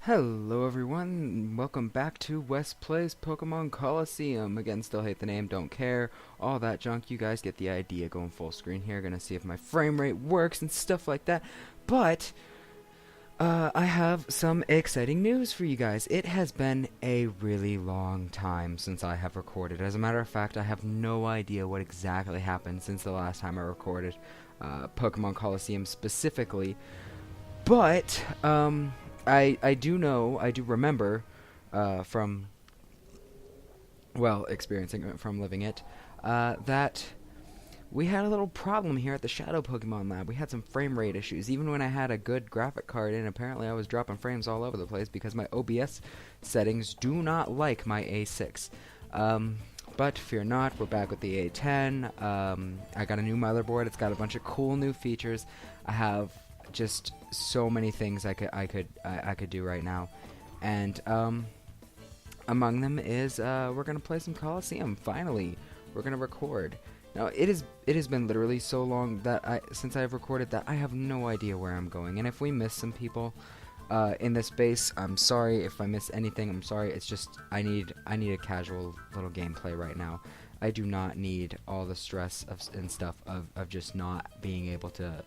Hello everyone, welcome back to Wes Plays Pokemon Colosseum. Again, still hate the name, don't care, all that junk. You guys get the idea. Going full screen here, gonna see if my frame rate works and stuff like that. But I have some exciting news for you guys. It has been a really long time since I have recorded. As a matter of fact, I have no idea what exactly happened since the last time I recorded Pokemon Colosseum specifically. But I do know, I do remember from, well, experiencing it, from living it, that we had a little problem here at the Shadow Pokemon Lab. We had some frame rate issues. Even when I had a good graphic card in, apparently I was dropping frames all over the place because my OBS settings do not like my A6. But fear not, we're back with the A10. I got a new motherboard. It's got a bunch of cool new features. I have just so many things I could do right now, and among them is we're gonna play some Colosseum. Finally, we're gonna record. Now it has been literally so long that since I've recorded that I have no idea where I'm going, and if we miss some people in this base, I'm sorry. If I miss anything, I'm sorry. It's just I need a casual little gameplay right now. I do not need all the stress and stuff of just not being able to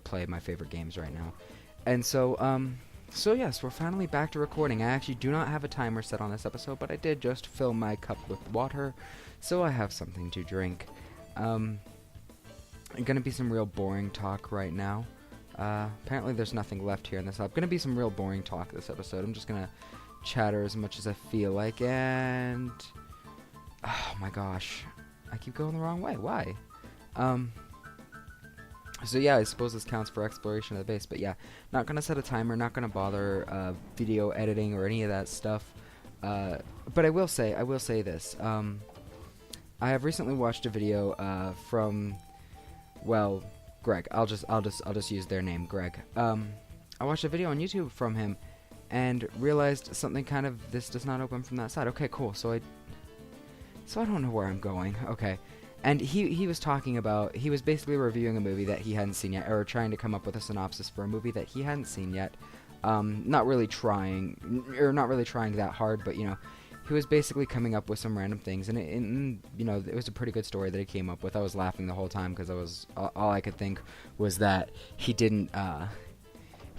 play my favorite games right now. And so yes, we're finally back to recording. I actually do not have a timer set on this episode, but I did just fill my cup with water, so I have something to drink. Gonna be some real boring talk right now. Apparently there's nothing left here in this hub. Gonna be some real boring talk this episode. I'm just gonna chatter as much as I feel like, and oh my gosh, I keep going the wrong way. Why? So yeah, I suppose this counts for exploration of the base, but yeah, not gonna set a timer, not gonna bother video editing or any of that stuff. But I will say this. I have recently watched a video from, well, Greg. I'll just use their name, Greg. I watched a video on YouTube from him and realized something kind of, this does not open from that side. Okay, cool. So I don't know where I'm going. Okay. And he was talking about, he was basically reviewing a movie that he hadn't seen yet, or trying to come up with a synopsis for a movie that he hadn't seen yet. Not really trying that hard, but, you know, he was basically coming up with some random things, and you know, it was a pretty good story that he came up with. I was laughing the whole time because all I could think was that he didn't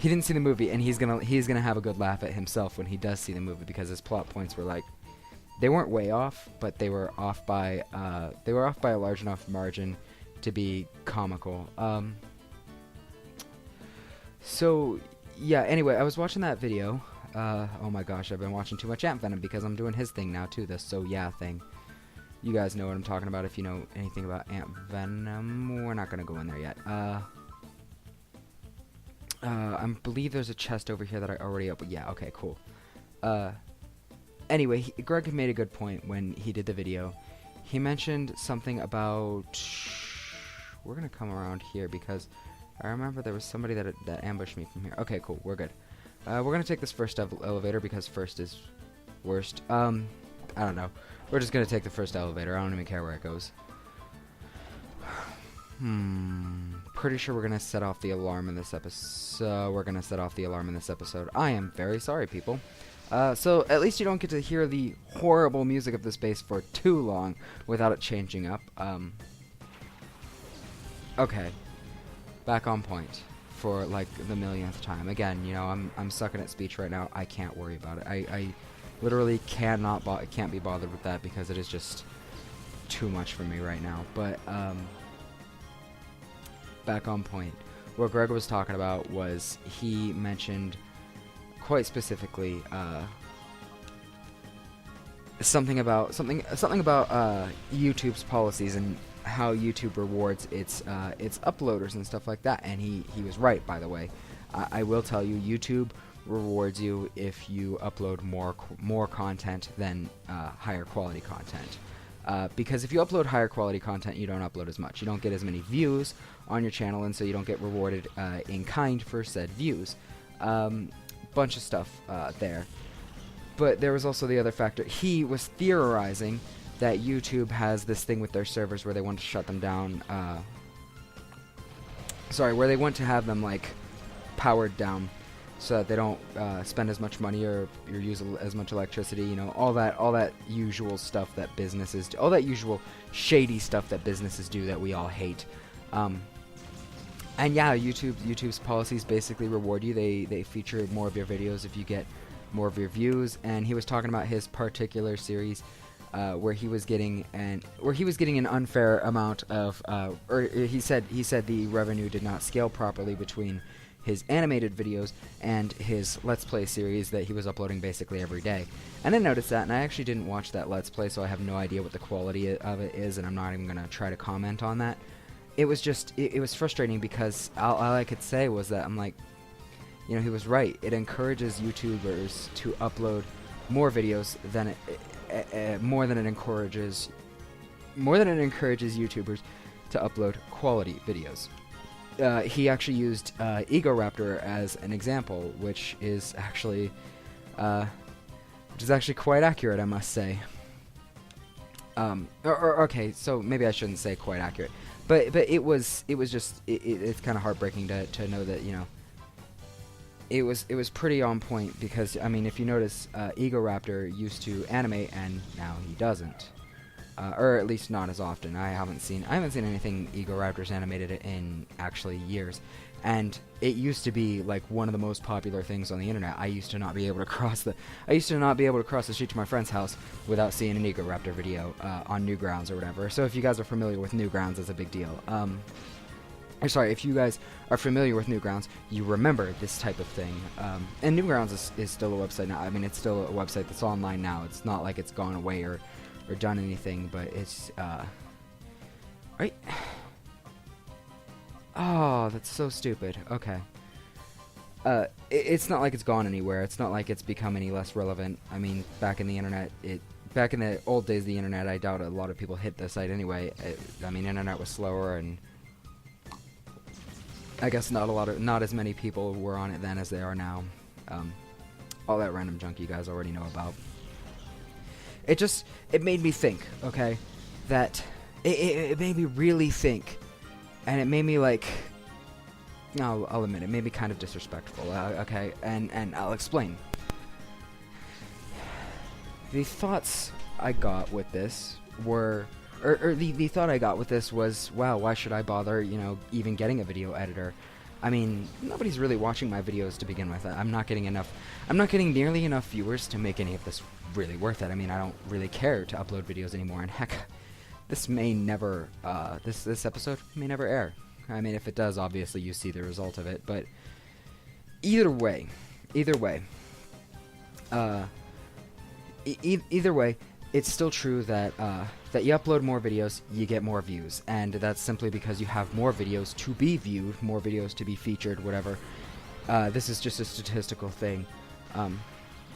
see the movie, and he's gonna have a good laugh at himself when he does see the movie, because his plot points were like, they weren't way off, but they were off by a large enough margin to be comical. So yeah. Anyway, I was watching that video. Oh my gosh, I've been watching too much Ant Venom because I'm doing his thing now too. This so yeah thing. You guys know what I'm talking about if you know anything about Ant Venom. We're not gonna go in there yet. I believe there's a chest over here that I already opened. Yeah. Okay. Cool. Anyway, Greg made a good point when he did the video. He mentioned something about... We're going to come around here because I remember there was somebody that ambushed me from here. Okay, cool. We're good. We're going to take this first elevator because first is worst. I don't know. We're just going to take the first elevator. I don't even care where it goes. Pretty sure we're going to set off the alarm in this episode. I am very sorry, people. So at least you don't get to hear the horrible music of this base for too long without it changing up. Okay, back on point for like the millionth time. Again, you know, I'm sucking at speech right now. I can't worry about it. I literally can't be bothered with that because it is just too much for me right now. But back on point. What Greg was talking about was he mentioned quite specifically something about YouTube's policies and how YouTube rewards its uploaders and stuff like that. And he was right, by the way. I will tell you, YouTube rewards you if you upload more content than higher quality content. Because if you upload higher quality content, you don't upload as much. You don't get as many views on your channel, and so you don't get rewarded in kind for said views. Bunch of stuff there. But there was also the other factor. He was theorizing that YouTube has this thing with their servers where they want to shut them down. Where they want to have them like powered down so that they don't spend as much money or use as much electricity. You know, all that usual stuff that businesses do, all that usual shady stuff that businesses do that we all hate. And yeah, YouTube's policies basically reward you. They feature more of your videos if you get more of your views. And he was talking about his particular series where he was getting an unfair amount of or he said the revenue did not scale properly between his animated videos and his Let's Play series that he was uploading basically every day. And I noticed that, and I actually didn't watch that Let's Play, so I have no idea what the quality of it is, and I'm not even going to try to comment on that. It was just, it was frustrating because all I could say was that I'm like, you know, he was right. It encourages YouTubers to upload more videos than more than it encourages YouTubers to upload quality videos. He actually used Ego Raptor as an example, which is actually quite accurate, I must say. Okay, so maybe I shouldn't say quite accurate, but it's kind of heartbreaking to know that, you know, it was pretty on point, because I mean, if you notice, Ego Raptor used to animate and now he doesn't. Or at least not as often. I haven't seen anything Ego Raptor's animated in actually years. And it used to be like one of the most popular things on the internet. I used to not be able to cross the street to my friend's house without seeing an Ego Raptor video on Newgrounds or whatever. So if you guys are familiar with Newgrounds, it's a big deal. Sorry, if you guys are familiar with Newgrounds, you remember this type of thing. And Newgrounds is still a website now. I mean, it's still a website that's online now. It's not like it's gone away or done anything, but it's right. Oh, that's so stupid. Okay. It's not like it's gone anywhere. It's not like it's become any less relevant. I mean, back in the old days of the internet, I doubt a lot of people hit the site anyway. I mean, internet was slower, and I guess not as many people were on it then as they are now. All that random junk you guys already know about. It made me think, okay, that it made me really think, and it made me like, no, I'll admit it made me kind of disrespectful, okay, and I'll explain. The thoughts I got with this were, the thought I got with this was, wow, why should I bother, you know, even getting a video editor? I mean, nobody's really watching my videos to begin with. I'm not getting nearly enough viewers to make any of this really worth it. I mean, I don't really care to upload videos anymore, and heck, this may never, this episode may never air. I mean, if it does, obviously you see the result of it, but either way, either way, it's still true that that you upload more videos, you get more views, and that's simply because you have more videos to be viewed, more videos to be featured, whatever. This is just a statistical thing,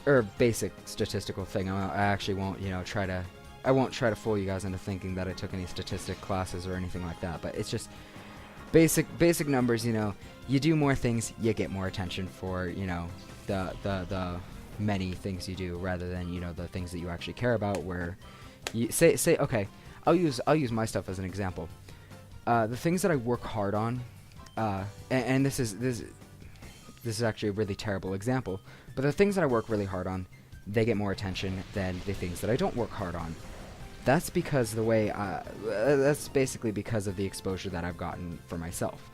or basic statistical thing. I actually won't, you know, I won't try to fool you guys into thinking that I took any statistic classes or anything like that. But it's just basic numbers. You know, you do more things, you get more attention for, you know, the many things you do, rather than, you know, the things that you actually care about. Where you say okay, I'll use my stuff as an example. The things that I work hard on, and this is actually a really terrible example, but the things that I work really hard on, they get more attention than the things that I don't work hard on. That's because that's basically because of the exposure that I've gotten for myself.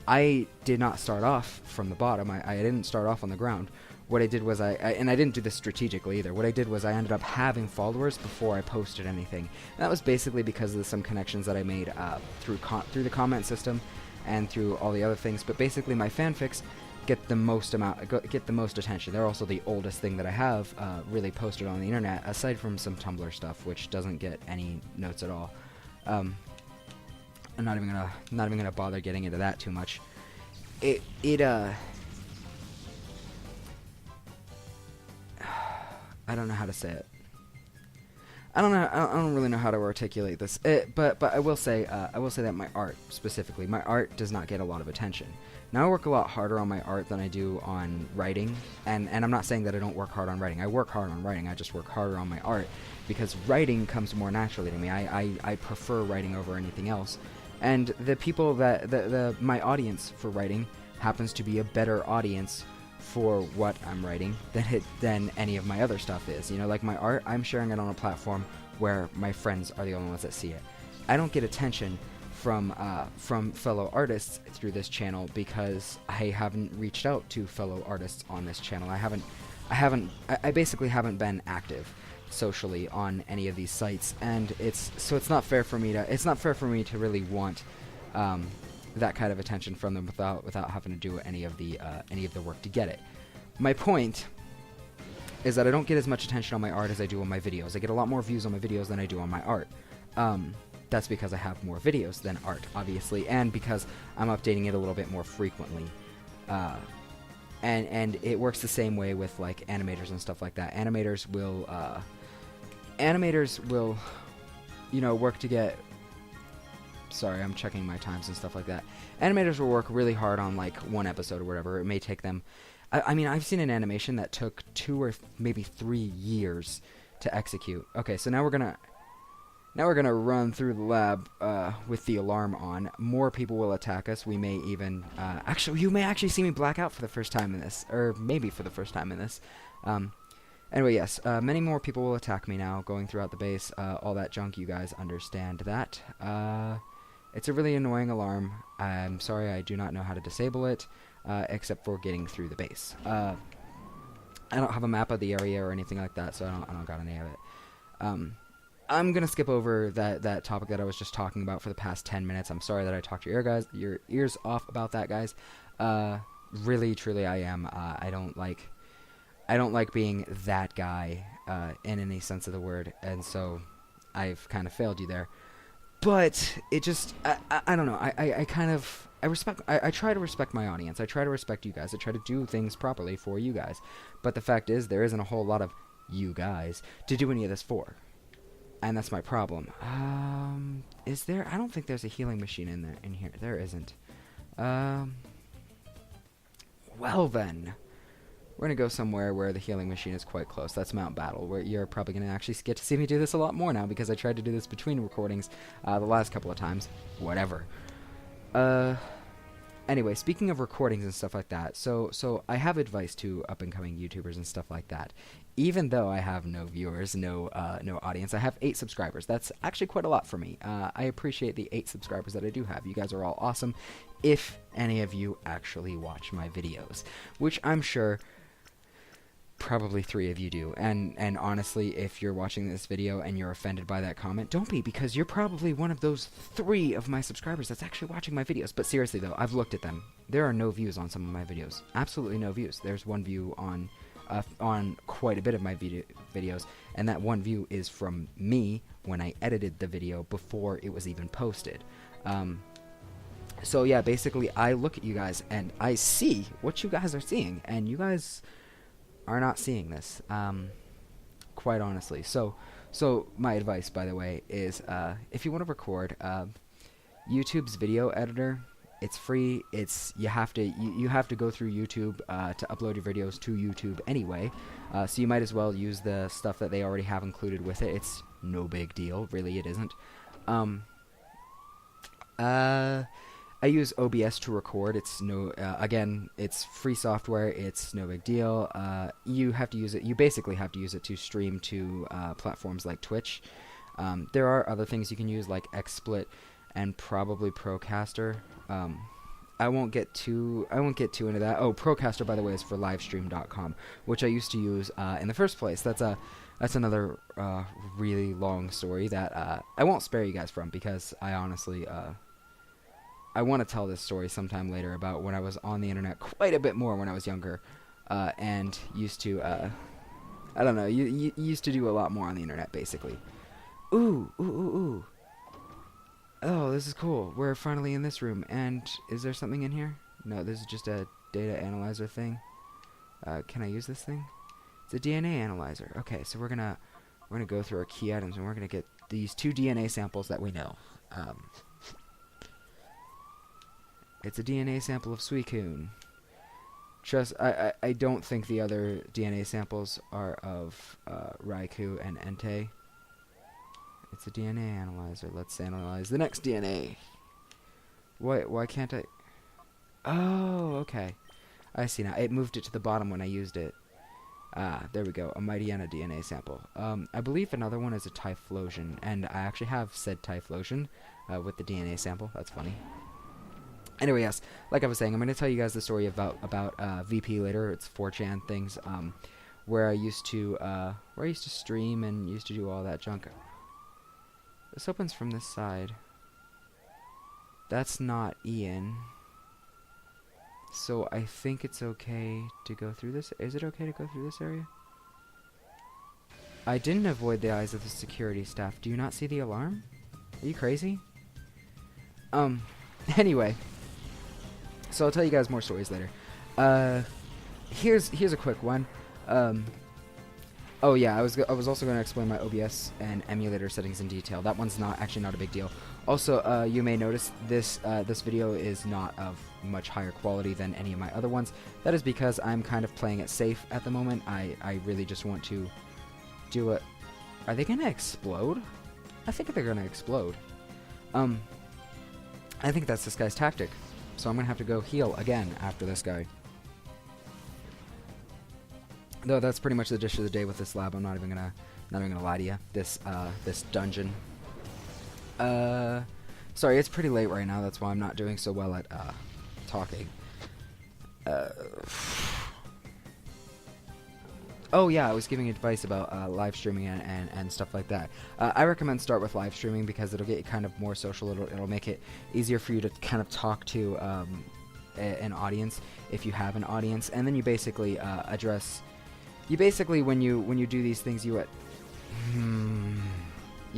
I did not start off from the bottom. I didn't start off on the ground. What I did was and I didn't do this strategically either. What I did was I ended up having followers before I posted anything. And that was basically because of some connections that I made through the comment system and through all the other things. But basically, my fanfics get the most attention. They're also the oldest thing that I have really posted on the internet, aside from some Tumblr stuff, which doesn't get any notes at all. I'm not even gonna bother getting into that too much. I don't know how to say it. I don't really know how to articulate this. But I will say that my art specifically, my art does not get a lot of attention. Now I work a lot harder on my art than I do on writing, and I'm not saying that I don't work hard on writing. I work hard on writing. I just work harder on my art because writing comes more naturally to me. I prefer writing over anything else, and the people that my audience for writing happens to be a better audience for what I'm writing than any of my other stuff is. You know, like my art, I'm sharing it on a platform where my friends are the only ones that see it. I don't get attention from fellow artists through this channel because I haven't reached out to fellow artists on this channel. I basically haven't been active socially on any of these sites, and it's not fair for me to really want that kind of attention from them without having to do any of the work to get it. My point is that I don't get as much attention on my art as I do on my videos. I get a lot more views on my videos than I do on my art. That's because I have more videos than art, obviously, and because I'm updating it a little bit more frequently. And it works the same way with like animators and stuff like that. Animators will, you know, work to get. Sorry, I'm checking my times and stuff like that. Animators will work really hard on like one episode or whatever. It may take them. I mean, I've seen an animation that took 2 or maybe 3 years to execute. Okay, so now we're gonna run through the lab with the alarm on. More people will attack us. We may even actually, you may actually see me black out for the first time in this, or maybe for the first time in this. Anyway, yes, many more people will attack me now, going throughout the base. All that junk, you guys understand that. It's a really annoying alarm. I'm sorry, I do not know how to disable it, except for getting through the base. I don't have a map of the area or anything like that, so I don't got any of it. I'm gonna skip over that topic that I was just talking about for the past 10 minutes. I'm sorry that I talked your ears off about that, guys. Really, truly, I am. I don't like being that guy in any sense of the word, and so I've kind of failed you there. But it just, I don't know. I try to respect my audience. I try to respect you guys. I try to do things properly for you guys. But the fact is, there isn't a whole lot of you guys to do any of this for. And that's my problem. Is there? I don't think there's a healing machine in here. There isn't. Well then, we're gonna go somewhere where the healing machine is quite close. That's Mount Battle, where you're probably gonna actually get to see me do this a lot more now because I tried to do this between recordings the last couple of times. Whatever. Anyway, speaking of recordings and stuff like that, so I have advice to up-and-coming YouTubers and stuff like that. Even though I have no viewers, no audience, I have 8 subscribers. That's actually quite a lot for me. I appreciate the 8 subscribers that I do have. You guys are all awesome, if any of you actually watch my videos, which I'm sure probably 3 of you do. And honestly, if you're watching this video and you're offended by that comment, don't be, because you're probably one of those 3 of my subscribers that's actually watching my videos. But seriously though, I've looked at them. There are no views on some of my videos. Absolutely no views. There's 1 view on quite a bit of my videos, and that 1 view is from me when I edited the video before it was even posted. So yeah, basically I look at you guys and I see what you guys are seeing, and you guys are not seeing this, quite honestly. So my advice, by the way, is if you want to record, YouTube's video editor, it's free. You have to go through YouTube to upload your videos to YouTube anyway. So you might as well use the stuff that they already have included with it. It's no big deal, really. It isn't. I use OBS to record. It's again, it's free software. It's no big deal. You have to use it. You basically have to use it to stream to platforms like Twitch. There are other things you can use like XSplit and probably Procaster. I won't get too into that. Oh, Procaster, by the way, is for livestream.com, which I used to use in the first place. That's another really long story that I won't spare you guys from, because I honestly I want to tell this story sometime later about when I was on the internet quite a bit more when I was younger, and used to I don't know, you used to do a lot more on the internet, basically. Ooh. Oh, this is cool. We're finally in this room. And is there something in here? No, this is just a data analyzer thing. Can I use this thing? It's a DNA analyzer. Okay, so we're gonna go through our key items, and we're gonna get these 2 DNA samples that we know. It's a DNA sample of Suicune. I don't think the other DNA samples are of Raikou and Entei. It's a DNA analyzer. Let's analyze the next DNA. Why can't I? Oh, okay. I see now. It moved it to the bottom when I used it. Ah, there we go. A Mightyena DNA sample. I believe another one is a Typhlosion, and I actually have said Typhlosion with the DNA sample. That's funny. Anyway, yes, like I was saying, I'm going to tell you guys the story about VP later. It's 4chan things, where I used to stream and used to do all that junk. This opens from this side. That's not Ian. So I think it's okay to go through this. Is it okay to go through this area? I didn't avoid the eyes of the security staff. Do you not see the alarm? Are you crazy? Anyway. So I'll tell you guys more stories later. Here's a quick one. Oh yeah, I was also going to explain my OBS and emulator settings in detail. That one's actually not a big deal. Also, you may notice this video is not of much higher quality than any of my other ones. That is because I'm kind of playing it safe at the moment. I really just want to do it. Are they gonna explode? I think they're gonna explode. I think that's this guy's tactic. So I'm gonna have to go heal again after this guy. Though that's pretty much the dish of the day with this lab. I'm not even gonna lie to you. This dungeon. Sorry, it's pretty late right now. That's why I'm not doing so well at talking. Oh yeah, I was giving advice about live streaming and stuff like that. I recommend start with live streaming because it'll get you kind of more social. It'll make it easier for you to kind of talk to an audience if you have an audience, and then you basically address. You basically, when you do these things, you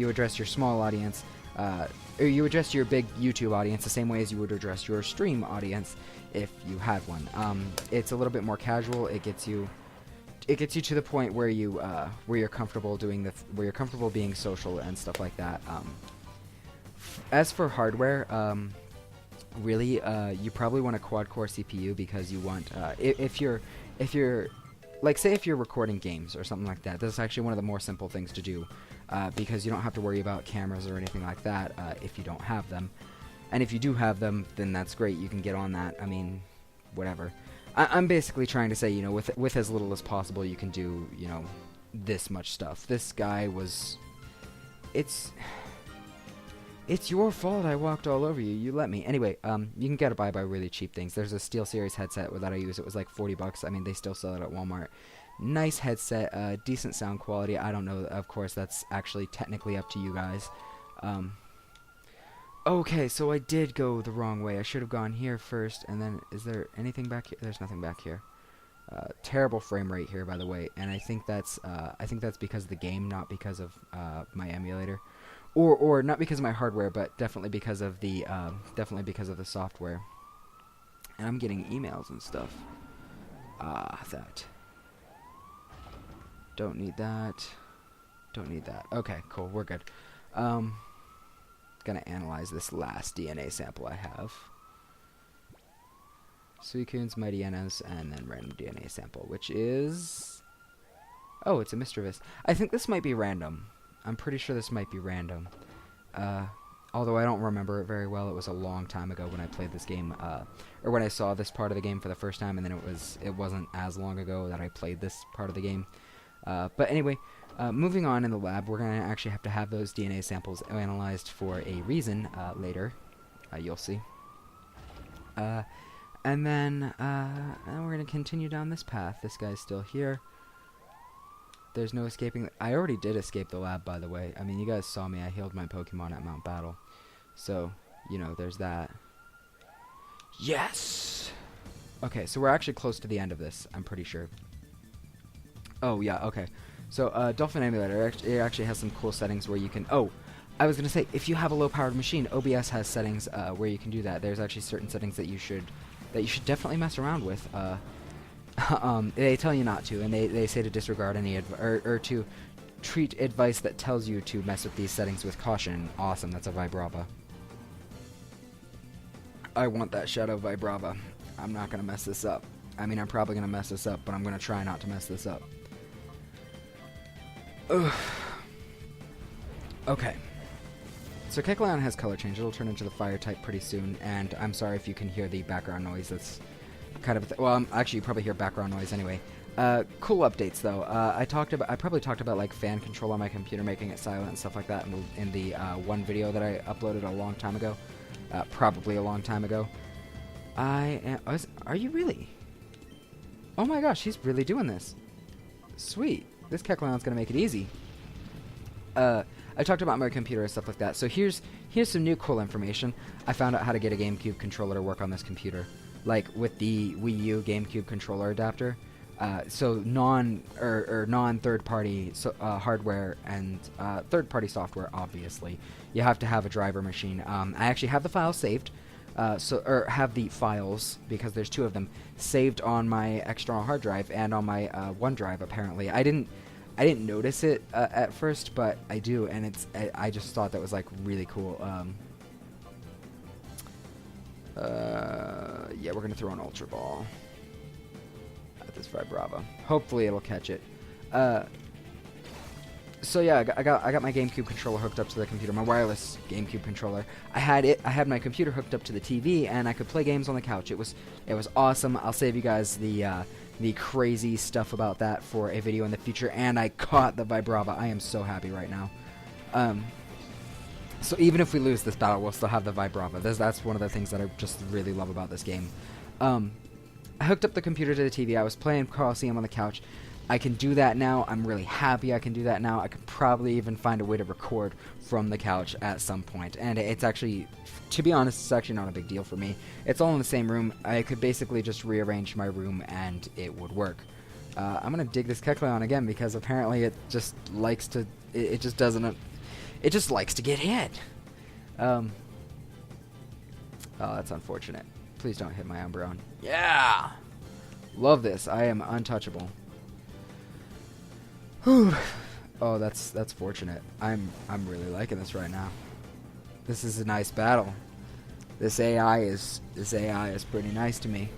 address your small audience, or you address your big YouTube audience the same way as you would address your stream audience if you had one. It's a little bit more casual. It gets you to the point where you're comfortable where you're comfortable being social and stuff like that. As for hardware, really, you probably want a quad-core CPU because you want if you're like, say if you're recording games or something like that, this is actually one of the more simple things to do because you don't have to worry about cameras or anything like that if you don't have them. And if you do have them, then that's great. You can get on that. I mean, whatever. I'm basically trying to say, you know, with as little as possible, you can do, you know, this much stuff. This guy was... It's your fault I walked all over you. You let me. Anyway, you can get it by really cheap things. There's a SteelSeries headset that I use. It was like $40. I mean, they still sell it at Walmart. Nice headset, decent sound quality. I don't know. Of course, that's actually technically up to you guys. Okay, so I did go the wrong way. I should have gone here first, and then is there anything back here? There's nothing back here. Terrible frame rate here, by the way, and I think that's because of the game, not because of my emulator. Or not because of my hardware, but definitely because of the software. And I'm getting emails and stuff. That. Don't need that. Don't need that. Okay, cool. We're good. Gonna analyze this last DNA sample I have. Suicunes, Mightyenas, and then random DNA sample, which is... Oh, it's a Mischievous. I think this might be random. I'm pretty sure this might be random. Although I don't remember it very well. It was a long time ago when I played this game, or when I saw this part of the game for the first time, and then it wasn't as long ago that I played this part of the game. But anyway, moving on in the lab, we're going to actually have to have those DNA samples analyzed for a reason later. You'll see. And then we're going to continue down this path. This guy's still here. There's no escaping. I already did escape the lab, by the way. I mean, you guys saw me. I healed my Pokemon at Mount Battle. So, you know, there's that. Yes! Okay, so we're actually close to the end of this, I'm pretty sure. Oh, yeah, okay. So, Dolphin Emulator, it actually has some cool settings where you can... Oh, I was going to say, if you have a low-powered machine, OBS has settings where you can do that. There's actually certain settings that you should definitely mess around with. They tell you not to, and they say to disregard any or to treat advice that tells you to mess with these settings with caution. Awesome, that's a Vibrava. I want that Shadow Vibrava. I'm not gonna mess this up. I mean, I'm probably gonna mess this up, but I'm gonna try not to mess this up. Ugh. Okay. So Kecleon has color change. It'll turn into the fire type pretty soon, and I'm sorry if you can hear the background noise. kind of. Well, actually, you probably hear background noise anyway. Cool updates though. I probably talked about like fan control on my computer, making it silent and stuff like that in the one video that I uploaded a long time ago. Probably a long time ago. Are you really? Oh my gosh, he's really doing this. Sweet. This Kecleon's gonna make it easy. I talked about my computer and stuff like that. So here's some new cool information. I found out how to get a GameCube controller to work on this computer, like with the Wii U GameCube controller adapter. So non third-party hardware and third-party software, obviously. You have to have a driver machine. I actually have the files saved, or have the files, because there's two of them, saved on my external hard drive and on my OneDrive. Apparently, I didn't notice it at first, but I do, and I just thought that was like really cool. Yeah, we're gonna throw an Ultra Ball at this Vibrava. Hopefully it'll catch it. So yeah, I got my GameCube controller hooked up to the computer, my wireless GameCube controller. I had my computer hooked up to the TV, and I could play games on the couch. It was awesome. I'll save you guys the crazy stuff about that for a video in the future. And I caught the Vibrava. I am so happy right now. So even if we lose this battle, we'll still have the Vibrava. That's one of the things that I just really love about this game. I hooked up the computer to the TV. I was playing Colosseum on the couch. I can do that now. I'm really happy I can do that now. I could probably even find a way to record from the couch at some point. And it's actually, to be honest, it's actually not a big deal for me. It's all in the same room. I could basically just rearrange my room and it would work. I'm going to dig this Kecleon again because apparently it just likes to, it just doesn't, it just likes to get hit. Oh, that's unfortunate. Please don't hit my Umbreon. Yeah! Love this. I am untouchable. Whew. Oh, that's fortunate. I'm really liking this right now. This is a nice battle. This AI is pretty nice to me.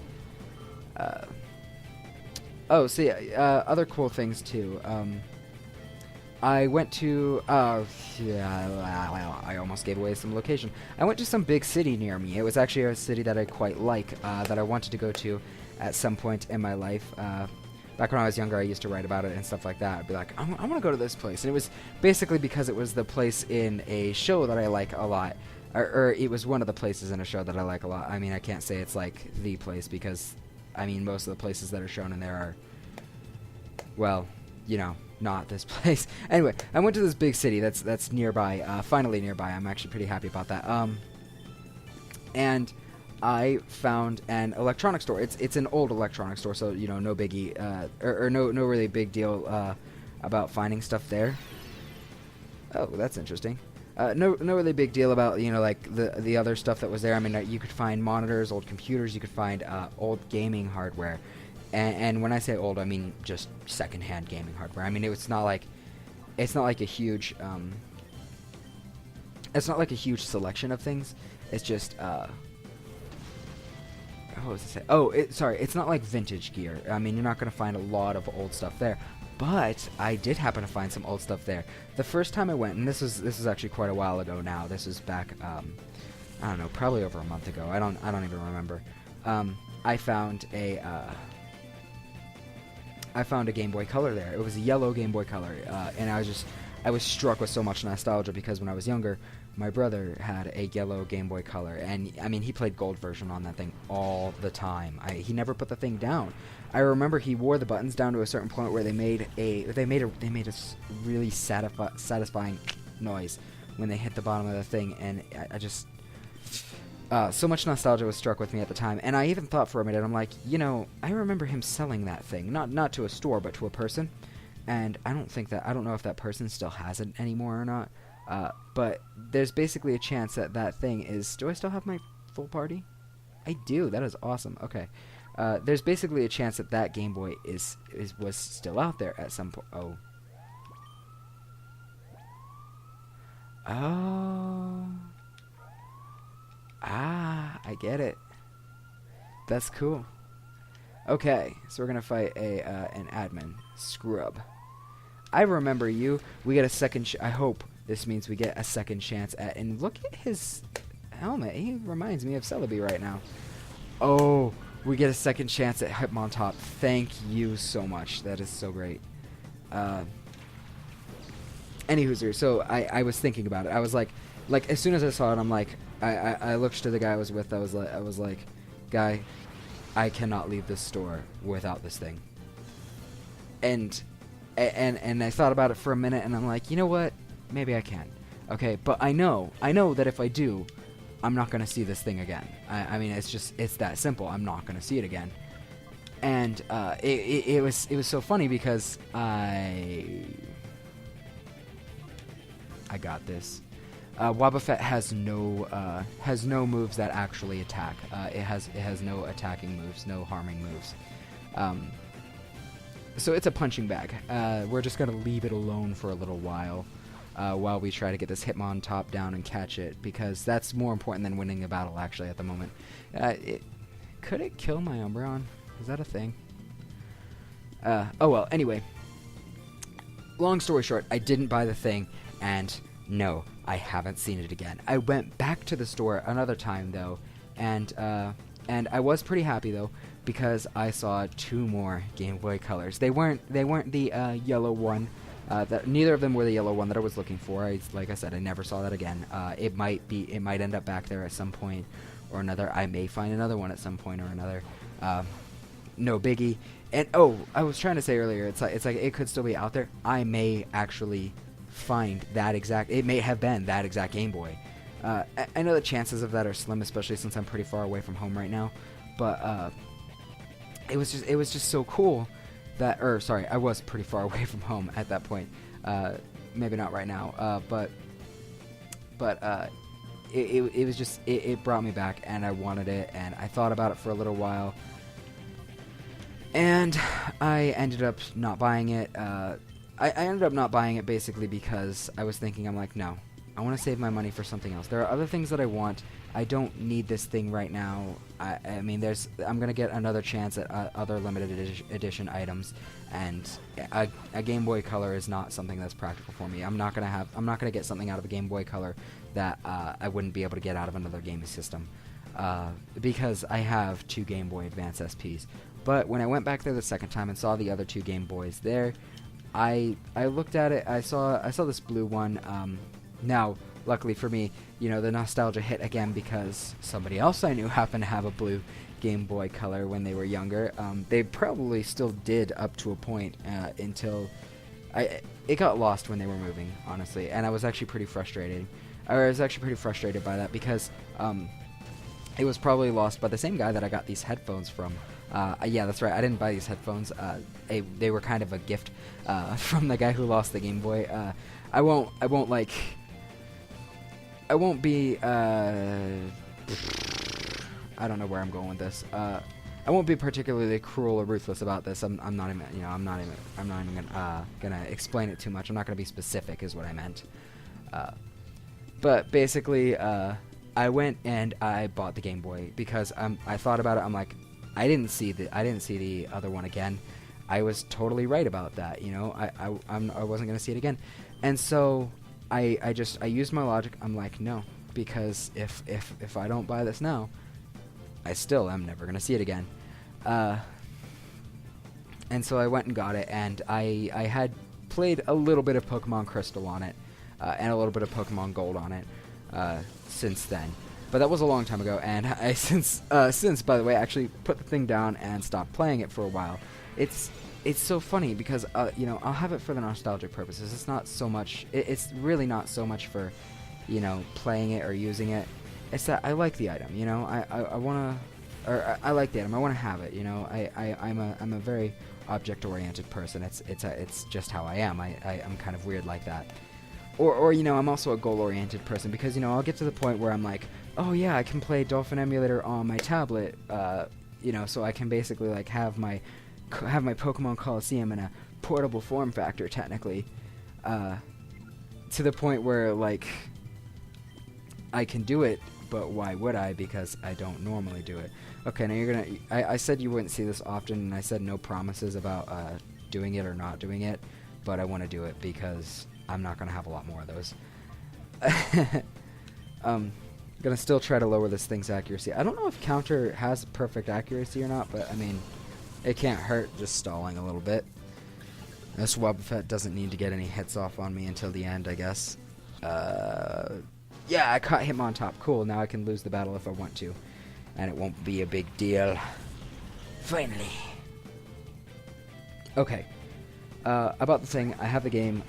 Oh, so yeah, other cool things too. I went to yeah, I almost gave away some location. I went to some big city near me. It was actually a city that I quite like, that I wanted to go to at some point in my life. Back when I was younger, I used to write about it and stuff like that. I'd be like, I want to go to this place. And it was basically because it was the place in a show that I like a lot. Or it was one of the places in a show that I like a lot. I mean, I can't say it's like the place because, I mean, most of the places that are shown in there are, well, you know, not this place. Anyway, I went to this big city that's nearby, finally nearby. I'm actually pretty happy about that. And I found an electronics store. It's an old electronics store, so you know, no biggie, or no really big deal about finding stuff there. Oh, that's interesting. No really big deal about, you know, like the other stuff that was there. I mean, you could find monitors, old computers, you could find old gaming hardware, and when I say old, I mean just secondhand gaming hardware. I mean, it's not like a huge selection of things. It's just what was I say? Oh, sorry, it's not like vintage gear. I mean, you're not going to find a lot of old stuff there. But I did happen to find some old stuff there. The first time I went, and this is actually quite a while ago now. This was back, I don't know, probably over a month ago. I don't even remember. I found a Game Boy Color there. It was a yellow Game Boy Color, and I was struck with so much nostalgia because when I was younger, my brother had a yellow Game Boy Color, and I mean, he played gold version on that thing all the time. He never put the thing down. I remember he wore the buttons down to a certain point where they made a really satisfying noise when they hit the bottom of the thing, and I just so much nostalgia was struck with me at the time, and I even thought for a minute, I'm like, you know, I remember him selling that thing, not to a store, but to a person, and I don't know if that person still has it anymore or not. But there's basically a chance that thing is... Do I still have my full party? I do. That is awesome. Okay. There's basically a chance that Game Boy was still out there at some point. Oh. Oh. Ah, I get it. That's cool. Okay, so we're gonna fight an admin. Scrub. I remember you. We get a second... I hope this means we get a second chance at... And look at his helmet. He reminds me of Celebi right now. Oh, We get a second chance at Hitmontop. Thank you so much. That is so great. Anywho's, so I was thinking about it. I was like as soon as I saw it, I'm like, I looked to the guy I was with. I was like, guy, I cannot leave this store without this thing. And I thought about it for a minute, and I'm like, you know what? Maybe I can. Okay, but I know that if I do, I'm not gonna see this thing again. I mean, it's that simple. I'm not gonna see it again. And it was so funny because I got this. Wobbuffet has no moves that actually attack. It has no attacking moves, no harming moves. So it's a punching bag. We're just gonna leave it alone for a little while we try to get this Hitmontop down and catch it, because that's more important than winning the battle actually at the moment. Could it kill my Umbreon? Is that a thing? Oh well, anyway. Long story short, I didn't buy the thing, and no, I haven't seen it again. I went back to the store another time though, and I was pretty happy though, because I saw 2 more Game Boy Colors. They weren't the yellow one. Neither of them were the yellow one that I was looking for. Like I said, I never saw that again. It might end up back there at some point or another. I may find another one at some point or another. No biggie. And oh, I was trying to say earlier, it's like it could still be out there. I may actually find that exact. It may have been that exact Game Boy. I know the chances of that are slim, especially since I'm pretty far away from home right now. But it was just so cool that, sorry, I was pretty far away from home at that point. Maybe not right now. But it was just it brought me back, and I wanted it, and I thought about it for a little while. And I ended up not buying it. I ended up not buying it basically because I was thinking, I'm like, no, I want to save my money for something else. There are other things that I want. I don't need this thing right now. I mean, I'm gonna get another chance at other limited edition items, and a Game Boy Color is not something that's practical for me. I'm not gonna get something out of a Game Boy Color that I wouldn't be able to get out of another gaming system, because I have 2 Game Boy Advance SPs. But when I went back there the second time and saw the other 2 Game Boys there, I looked at it. I saw this blue one. Now, luckily for me, you know, the nostalgia hit again because somebody else I knew happened to have a blue Game Boy Color when they were younger. They probably still did up to a point until it got lost when they were moving, honestly, and I was actually pretty frustrated. I was actually pretty frustrated by that because it was probably lost by the same guy that I got these headphones from. Yeah, that's right. I didn't buy these headphones. They were kind of a gift from the guy who lost the Game Boy. I won't be. I don't know where I'm going with this. I won't be particularly cruel or ruthless about this. I'm not even. You know, I'm not even gonna explain it too much. I'm not gonna be specific, is what I meant. But basically, I went and I bought the Game Boy because I thought about it. I'm like, I didn't see the other one again. I was totally right about that. You know, I wasn't gonna see it again, and so I used my logic. I'm like, no, because if I don't buy this now, I still am never gonna see it again. And so I went and got it, and I had played a little bit of Pokemon Crystal on it, and a little bit of Pokemon Gold on it since then. But that was a long time ago, and I since by the way, actually put the thing down and stopped playing it for a while. It's so funny because you know, I'll have it for the nostalgic purposes. It's not so much. It's really not so much for, you know, playing it or using it. It's that I like the item. You know, I wanna, or I like the item. I wanna have it. You know, I'm a very object-oriented person. It's just how I am. I'm kind of weird like that. Or you know, I'm also a goal-oriented person because, you know, I'll get to the point where I'm like, oh yeah, I can play Dolphin Emulator on my tablet, you know, so I can basically like have my Pokemon Colosseum in a portable form factor, technically, to the point where like I can do it, but why would I? Because I don't normally do it. Okay, now you're gonna. I said you wouldn't see this often, and I said no promises about doing it or not doing it, but I want to do it because I'm not gonna have a lot more of those. Gonna still try to lower this thing's accuracy. I don't know if counter has perfect accuracy or not, but I mean, it can't hurt just stalling a little bit. This Wobbuffet doesn't need to get any hits off on me until the end, I guess. Yeah, I caught him on top. Cool, now I can lose the battle if I want to. And it won't be a big deal. Finally. Okay. About the thing, I have the game.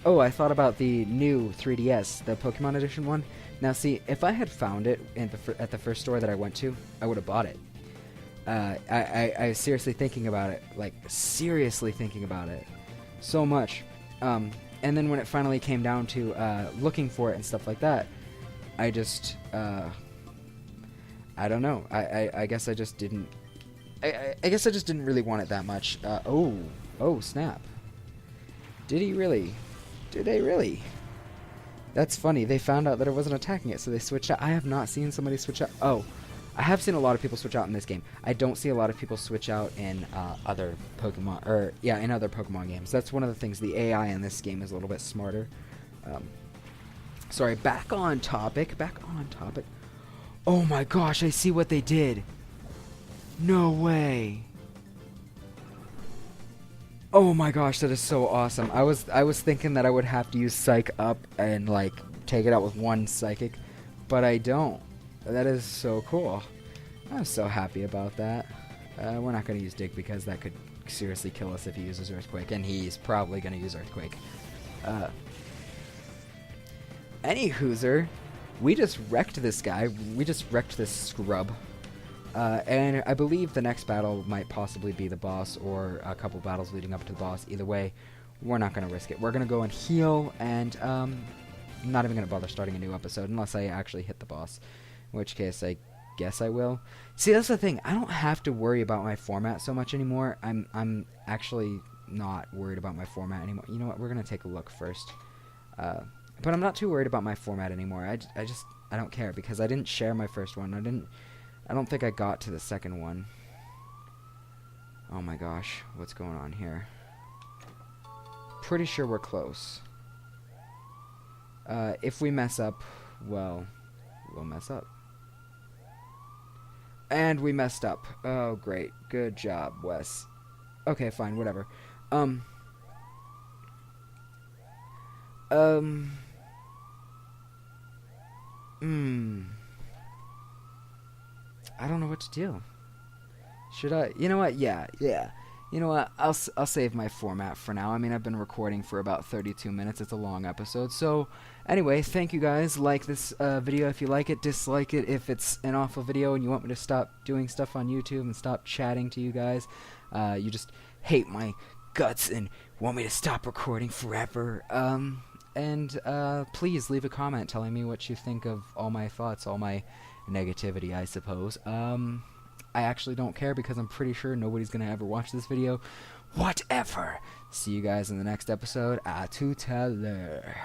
Oh, I thought about the new 3DS, the Pokemon Edition one. Now, see, if I had found it at the first store that I went to, I would have bought it. I was seriously thinking about it, like, seriously thinking about it so much. And then when it finally came down to looking for it and stuff like that, I just, I don't know. I guess I just didn't, I guess I just didn't really want it that much. Oh, snap. Did he really? Did they really? That's funny. They found out that it wasn't attacking it, so they switched out. I have not seen somebody switch out. Oh, I have seen a lot of people switch out in this game. I don't see a lot of people switch out in other Pokemon, or yeah, in other Pokemon games. That's one of the things. The AI in this game is a little bit smarter. Sorry, back on topic. Oh my gosh, I see what they did. No way. Oh my gosh, that is so awesome. I was thinking that I would have to use Psych Up and like take it out with one Psychic, but I don't. That is so cool. I'm so happy about that. We're not going to use Dig because that could seriously kill us if he uses Earthquake, and he's probably going to use Earthquake. Anywhozer, we just wrecked this guy. We just wrecked this scrub. And I believe the next battle might possibly be the boss or a couple battles leading up to the boss. Either way, we're not going to risk it. We're going to go and heal, and I'm not even going to bother starting a new episode unless I actually hit the boss, in which case I guess I will. See, that's the thing. I don't have to worry about my format so much anymore. I'm actually not worried about my format anymore. You know what? We're going to take a look first. But I'm not too worried about my format anymore. I don't care because I didn't share my first one. I don't think I got to the second one. Oh my gosh, what's going on here? Pretty sure we're close. If we mess up, well, we'll mess up. And we messed up. Oh, great. Good job, Wes. Okay, fine, whatever. I don't know what to do. Should I? You know what? Yeah. You know what? I'll save my format for now. I mean, I've been recording for about 32 minutes. It's a long episode. So, anyway, thank you guys. Like this video if you like it. Dislike it if it's an awful video and you want me to stop doing stuff on YouTube and stop chatting to you guys. You just hate my guts and want me to stop recording forever. And please leave a comment telling me what you think of all my thoughts, all my negativity, I suppose. I actually don't care because I'm pretty sure nobody's gonna ever watch this video. Whatever. See you guys in the next episode. À tout à l'heure.